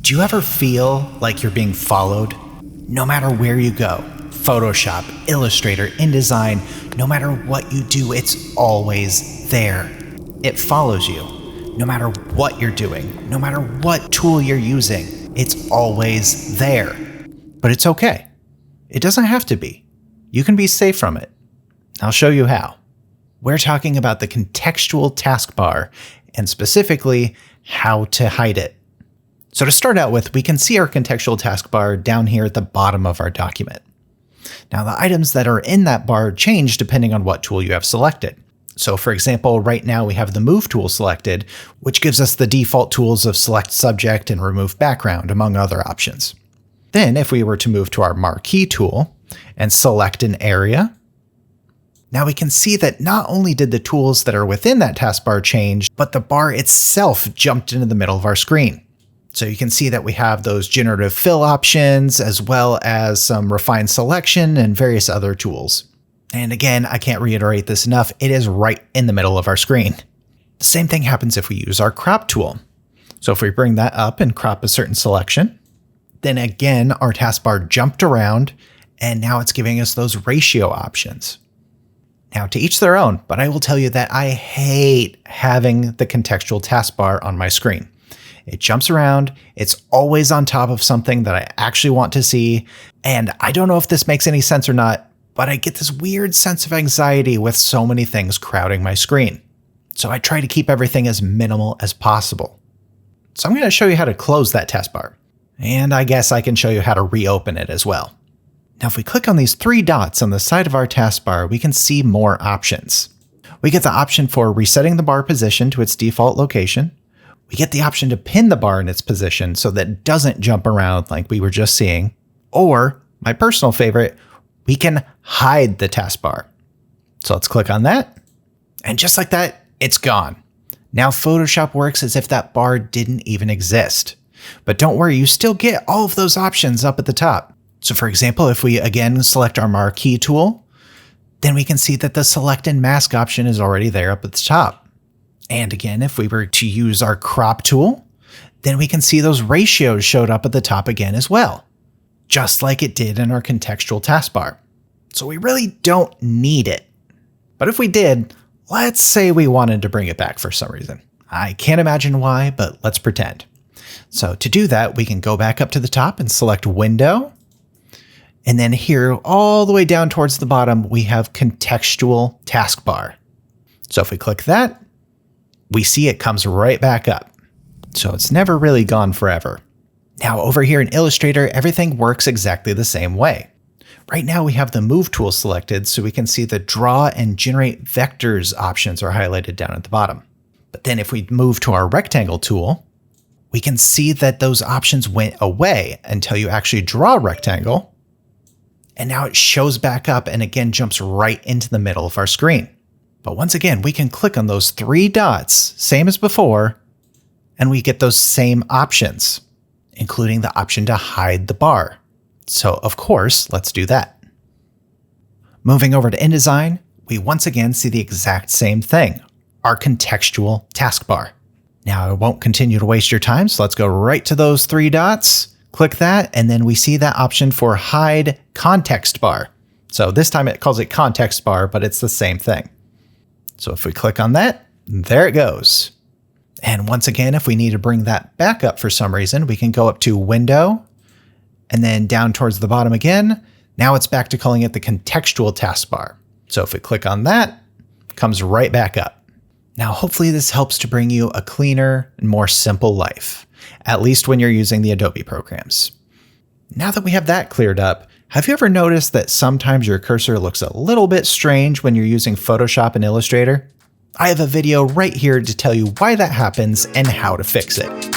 Do you ever feel like you're being followed? No matter where you go, Photoshop, Illustrator, InDesign, no matter what you do, it's always there. It follows you. No matter what you're doing, no matter what tool you're using, it's always there. But it's okay. It doesn't have to be. You can be safe from it. I'll show you how. We're talking about the Contextual Task Bar, and specifically, how to hide it. So to start out with, we can see our Contextual Task Bar down here at the bottom of our document. Now, the items that are in that bar change depending on what tool you have selected. So for example, right now we have the Move tool selected, which gives us the default tools of Select Subject and Remove Background, among other options. Then if we were to move to our Marquee tool and select an area, now we can see that not only did the tools that are within that taskbar change, but the bar itself jumped into the middle of our screen. So you can see that we have those generative fill options, as well as some refined selection and various other tools. And again, I can't reiterate this enough, it is right in the middle of our screen. The same thing happens if we use our crop tool. So if we bring that up and crop a certain selection, then again, our taskbar jumped around, and now it's giving us those ratio options. Now, to each their own, but I will tell you that I hate having the contextual taskbar on my screen. It jumps around, it's always on top of something that I actually want to see, and I don't know if this makes any sense or not, but I get this weird sense of anxiety with so many things crowding my screen. So I try to keep everything as minimal as possible. So I'm going to show you how to close that taskbar, and I guess I can show you how to reopen it as well. Now, if we click on these three dots on the side of our taskbar, we can see more options. We get the option for resetting the bar position to its default location. We get the option to pin the bar in its position so that it doesn't jump around like we were just seeing. Or, my personal favorite, we can hide the taskbar. So let's click on that. And just like that, it's gone. Now Photoshop works as if that bar didn't even exist. But don't worry, you still get all of those options up at the top. So for example, if we again select our Marquee tool, then we can see that the Select and Mask option is already there up at the top. And again, if we were to use our Crop tool, then we can see those ratios showed up at the top again as well, just like it did in our Contextual Taskbar. So we really don't need it. But if we did, let's say we wanted to bring it back for some reason. I can't imagine why, but let's pretend. So to do that, we can go back up to the top and select Window. And then here, all the way down towards the bottom, we have Contextual Taskbar. So if we click that, we see it comes right back up. So it's never really gone forever. Now over here in Illustrator, everything works exactly the same way. Right now we have the Move tool selected, so we can see the Draw and Generate Vectors options are highlighted down at the bottom. But then if we move to our Rectangle tool, we can see that those options went away until you actually draw a rectangle. And now it shows back up and again jumps right into the middle of our screen. But once again, we can click on those three dots, same as before, and we get those same options, including the option to hide the bar. So of course, let's do that. Moving over to InDesign, we once again see the exact same thing, our Contextual Taskbar. Now I won't continue to waste your time, so let's go right to those three dots, click that, and then we see that option for Hide Context Bar. So this time it calls it Context Bar, but it's the same thing. So if we click on that, there it goes. And once again, if we need to bring that back up for some reason, we can go up to Window, and then down towards the bottom again. Now it's back to calling it the Contextual Taskbar. So if we click on that, it comes right back up. Now hopefully this helps to bring you a cleaner and more simple life, at least when you're using the Adobe programs. Now that we have that cleared up, have you ever noticed that sometimes your cursor looks a little bit strange when you're using Photoshop and Illustrator? I have a video right here to tell you why that happens and how to fix it.